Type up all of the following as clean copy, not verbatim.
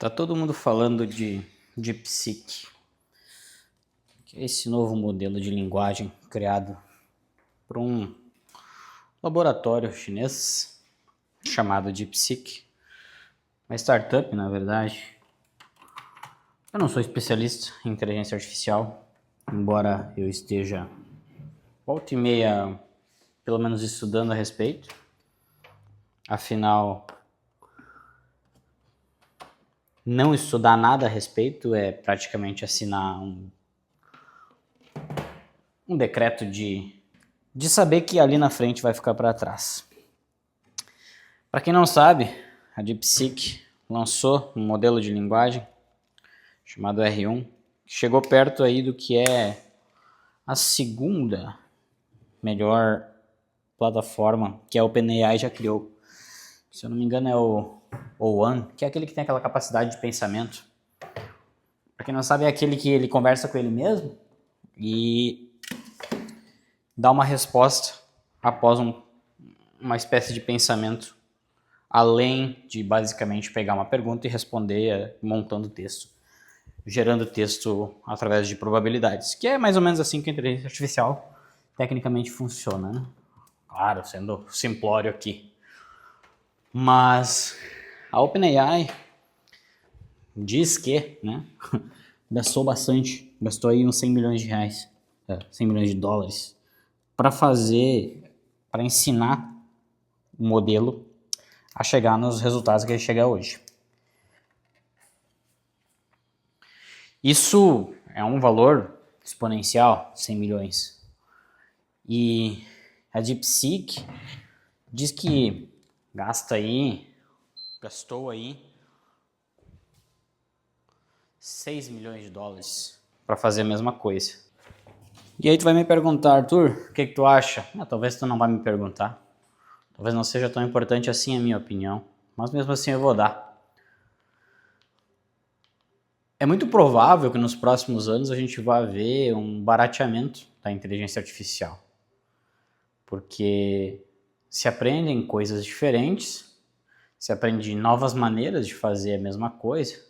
Tá todo mundo falando de DeepSeek, que é esse novo modelo de linguagem criado por um laboratório chinês chamado DeepSeek, uma startup, na verdade. Eu não sou especialista em inteligência artificial, embora eu esteja volta e meia, pelo menos estudando a respeito. Afinal, não estudar nada a respeito é praticamente assinar um decreto de saber que ali na frente vai ficar para trás. Para quem não sabe, a DeepSeek lançou um modelo de linguagem chamado R1, que chegou perto aí do que é a segunda melhor plataforma que a OpenAI já criou. Se eu não me engano é o O1, que é aquele que tem aquela capacidade de pensamento. Para quem não sabe, é aquele que ele conversa com ele mesmo e dá uma resposta após uma espécie de pensamento, além de basicamente pegar uma pergunta e responder montando texto, gerando texto através de probabilidades, que é mais ou menos assim que a inteligência artificial tecnicamente funciona, né? Claro, sendo simplório aqui. Mas a OpenAI diz que, né, gastou bastante, gastou aí uns 100 milhões de reais, 100 milhões de dólares, para ensinar o modelo a chegar nos resultados que ele chega hoje. Isso é um valor exponencial, 100 milhões. E a DeepSeek diz que gastou aí 6 milhões de dólares para fazer a mesma coisa. E aí tu vai me perguntar, Arthur, o que tu acha? Talvez tu não vai me perguntar. Talvez não seja tão importante assim a minha opinião, mas mesmo assim eu vou dar. É muito provável que nos próximos anos a gente vá ver um barateamento da inteligência artificial. Porque se aprendem coisas diferentes, se aprende novas maneiras de fazer a mesma coisa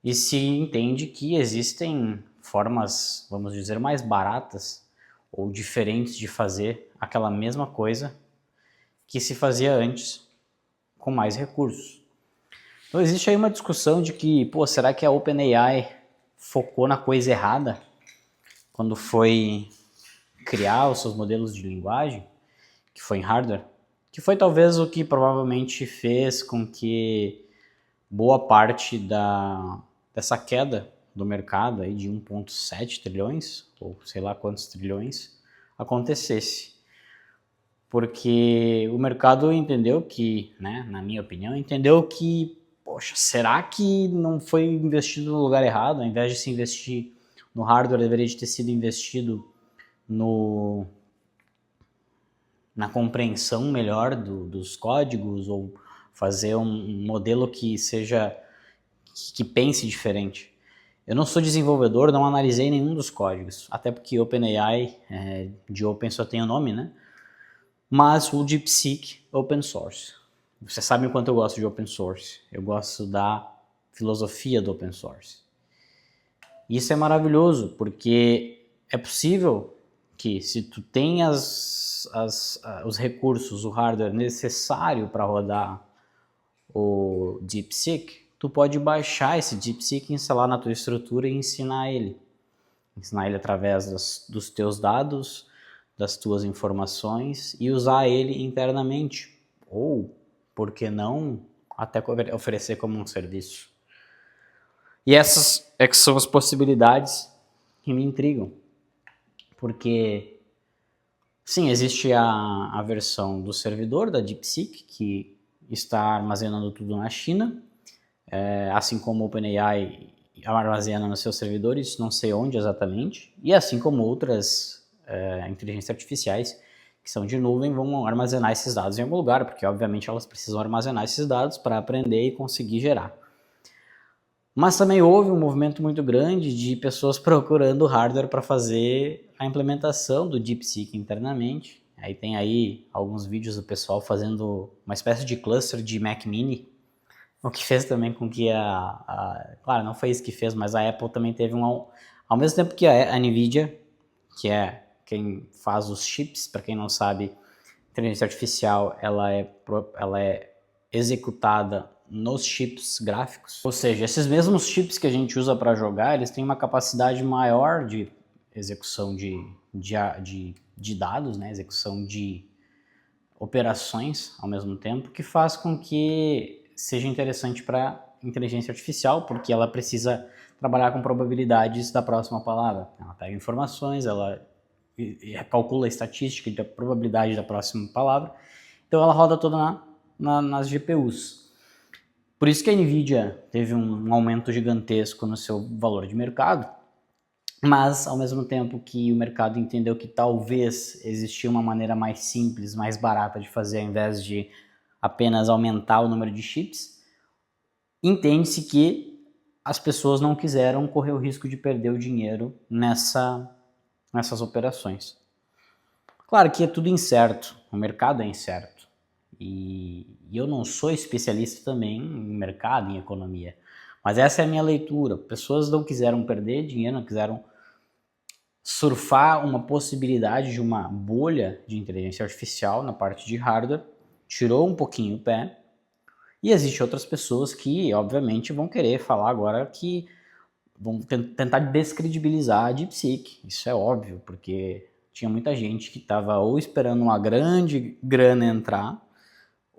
e se entende que existem formas, vamos dizer, mais baratas ou diferentes de fazer aquela mesma coisa que se fazia antes com mais recursos. Então existe aí uma discussão de que, será que a OpenAI focou na coisa errada quando foi criar os seus modelos de linguagem, que foi em hardware, que foi talvez o que provavelmente fez com que boa parte dessa queda do mercado aí de 1,7 trilhões, ou sei lá quantos trilhões, acontecesse. Porque o mercado entendeu que, né, na minha opinião, entendeu que, será que não foi investido no lugar errado? Ao invés de se investir no hardware, deveria de ter sido investido na compreensão melhor dos códigos, ou fazer um modelo que pense diferente. Eu não sou desenvolvedor, não analisei nenhum dos códigos, até porque OpenAI, de Open só tem o nome, né? Mas o DeepSeek Open Source. Você sabe o quanto eu gosto de Open Source. Eu gosto da filosofia do Open Source. Isso é maravilhoso, porque é possível que, se tu tem os recursos, o hardware necessário para rodar o DeepSeek, tu pode baixar esse DeepSeek, instalar na tua estrutura e ensinar ele. Ensinar ele através dos teus dados, das tuas informações, e usar ele internamente. Ou, por que não, até oferecer como um serviço. E essas é que são as possibilidades que me intrigam. Porque, sim, existe a versão do servidor da DeepSeek, que está armazenando tudo na China, assim como o OpenAI armazena nos seus servidores, não sei onde exatamente, e assim como outras inteligências artificiais que são de nuvem vão armazenar esses dados em algum lugar, porque obviamente elas precisam armazenar esses dados para aprender e conseguir gerar. Mas também houve um movimento muito grande de pessoas procurando hardware para fazer a implementação do DeepSeek internamente. Aí tem aí alguns vídeos do pessoal fazendo uma espécie de cluster de Mac Mini O que fez também com que claro, não foi isso que fez, mas a Apple também teve ao mesmo tempo que a Nvidia, que é quem faz os chips, para quem não sabe, inteligência artificial, ela é executada nos chips gráficos. Ou seja, esses mesmos chips que a gente usa para jogar, eles têm uma capacidade maior de execução de dados, né? Execução de operações ao mesmo tempo, que faz com que seja interessante para inteligência artificial, porque ela precisa trabalhar com probabilidades da próxima palavra. Ela pega informações, ela calcula a estatística da probabilidade da próxima palavra, então ela roda toda nas GPUs. Por isso que a Nvidia teve um aumento gigantesco no seu valor de mercado, mas ao mesmo tempo que o mercado entendeu que talvez existia uma maneira mais simples, mais barata de fazer, ao invés de apenas aumentar o número de chips, entende-se que as pessoas não quiseram correr o risco de perder o dinheiro nessas operações. Claro que é tudo incerto, o mercado é incerto. E eu não sou especialista também em mercado, em economia, mas essa é a minha leitura. Pessoas não quiseram perder dinheiro, não quiseram surfar uma possibilidade de uma bolha de inteligência artificial na parte de hardware, tirou um pouquinho o pé. E existem outras pessoas que, obviamente, vão querer falar agora que vão tentar descredibilizar a DeepSeek. Isso é óbvio, porque tinha muita gente que estava ou esperando uma grande grana entrar,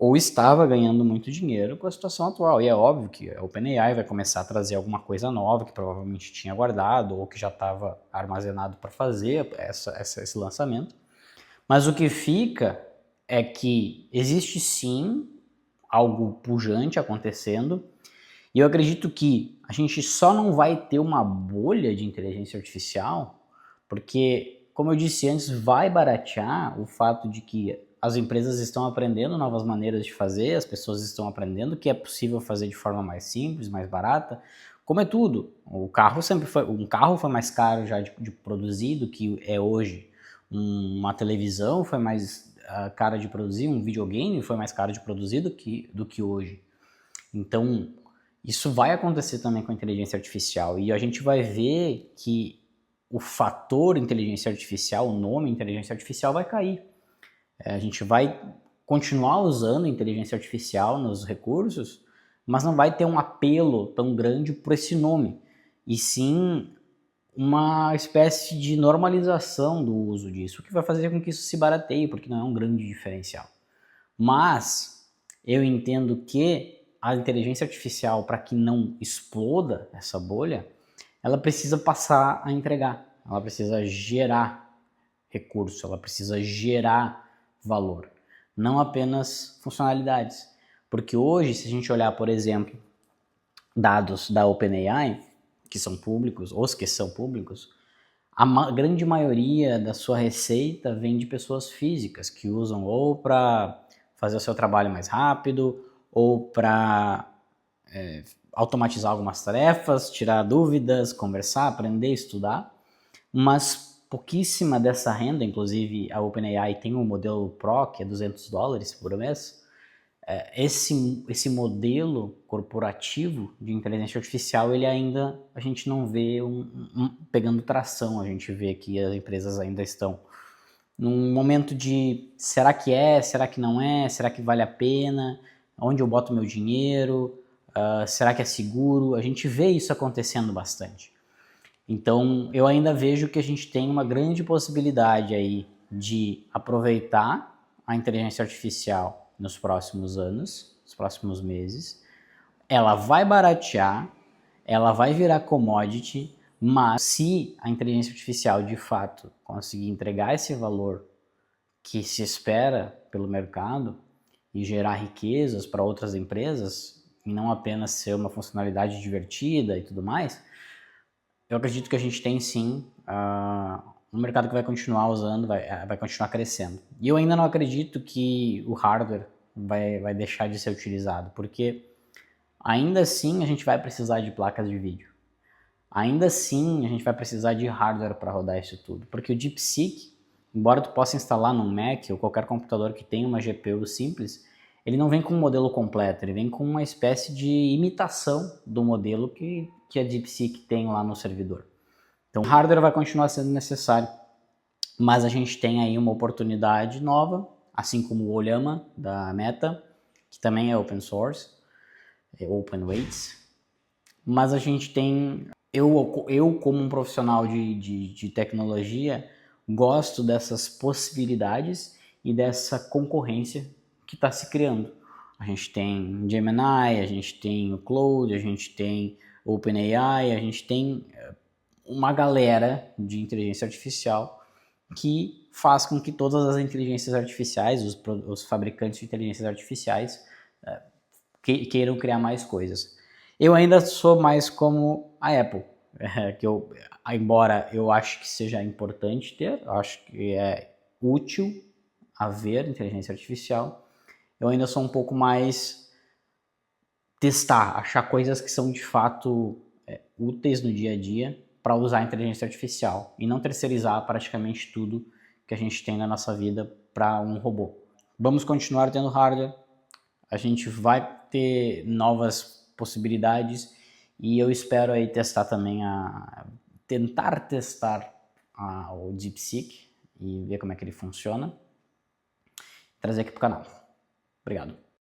ou estava ganhando muito dinheiro com a situação atual. E é óbvio que a OpenAI vai começar a trazer alguma coisa nova que provavelmente tinha guardado ou que já estava armazenado para fazer esse lançamento. Mas o que fica é que existe sim algo pujante acontecendo, e eu acredito que a gente só não vai ter uma bolha de inteligência artificial porque, como eu disse antes, vai baratear o fato de que as empresas estão aprendendo novas maneiras de fazer, as pessoas estão aprendendo que é possível fazer de forma mais simples, mais barata. Como é tudo, um carro foi mais caro já de produzir do que é hoje. Uma televisão foi mais cara de produzir, um videogame foi mais caro de produzir do que hoje. Então, isso vai acontecer também com a inteligência artificial e a gente vai ver que o fator inteligência artificial, o nome inteligência artificial vai cair. A gente vai continuar usando inteligência artificial nos recursos, mas não vai ter um apelo tão grande por esse nome, e sim uma espécie de normalização do uso disso, o que vai fazer com que isso se barateie, porque não é um grande diferencial. Mas eu entendo que a inteligência artificial, para que não exploda essa bolha, ela precisa passar a entregar, ela precisa gerar recurso, ela precisa gerar valor, não apenas funcionalidades. Porque hoje, se a gente olhar, por exemplo, dados da OpenAI, que são públicos, os que são públicos, a grande maioria da sua receita vem de pessoas físicas que usam ou para fazer o seu trabalho mais rápido, ou para automatizar algumas tarefas, tirar dúvidas, conversar, aprender, estudar, mas pouquíssima dessa renda, inclusive a OpenAI tem um modelo Pro, que é $200 por mês, esse modelo corporativo de inteligência artificial, ele ainda, a gente não vê pegando tração, a gente vê que as empresas ainda estão num momento de será que não é, será que vale a pena, onde eu boto meu dinheiro, será que é seguro? A gente vê isso acontecendo bastante. Então, eu ainda vejo que a gente tem uma grande possibilidade aí de aproveitar a inteligência artificial nos próximos anos, nos próximos meses. Ela vai baratear, ela vai virar commodity, mas se a inteligência artificial de fato conseguir entregar esse valor que se espera pelo mercado e gerar riquezas para outras empresas, e não apenas ser uma funcionalidade divertida e tudo mais, eu acredito que a gente tem sim um mercado que vai continuar usando, vai continuar crescendo. E eu ainda não acredito que o hardware vai deixar de ser utilizado, porque ainda assim a gente vai precisar de placas de vídeo. Ainda assim a gente vai precisar de hardware para rodar isso tudo, porque o DeepSeek, embora tu possa instalar no Mac ou qualquer computador que tenha uma GPU simples, ele não vem com um modelo completo, ele vem com uma espécie de imitação do modelo que a DeepSeek tem lá no servidor. Então, o hardware vai continuar sendo necessário, mas a gente tem aí uma oportunidade nova, assim como o Ollama da Meta, que também é open source, é open weights, mas a gente tem, eu como um profissional de tecnologia, gosto dessas possibilidades e dessa concorrência que está se criando. A gente tem Gemini, a gente tem o Claude, a gente tem OpenAI, a gente tem uma galera de inteligência artificial que faz com que todas as inteligências artificiais, os fabricantes de inteligências artificiais, queiram criar mais coisas. Eu ainda sou mais como a Apple, embora eu acho que seja importante ter, eu acho que é útil haver inteligência artificial, eu ainda sou um pouco mais testar, achar coisas que são de fato úteis no dia a dia para usar a inteligência artificial e não terceirizar praticamente tudo que a gente tem na nossa vida para um robô. Vamos continuar tendo hardware, a gente vai ter novas possibilidades e eu espero aí testar também tentar testar o DeepSeek e ver como é que ele funciona. Trazer aqui para o canal. Obrigado.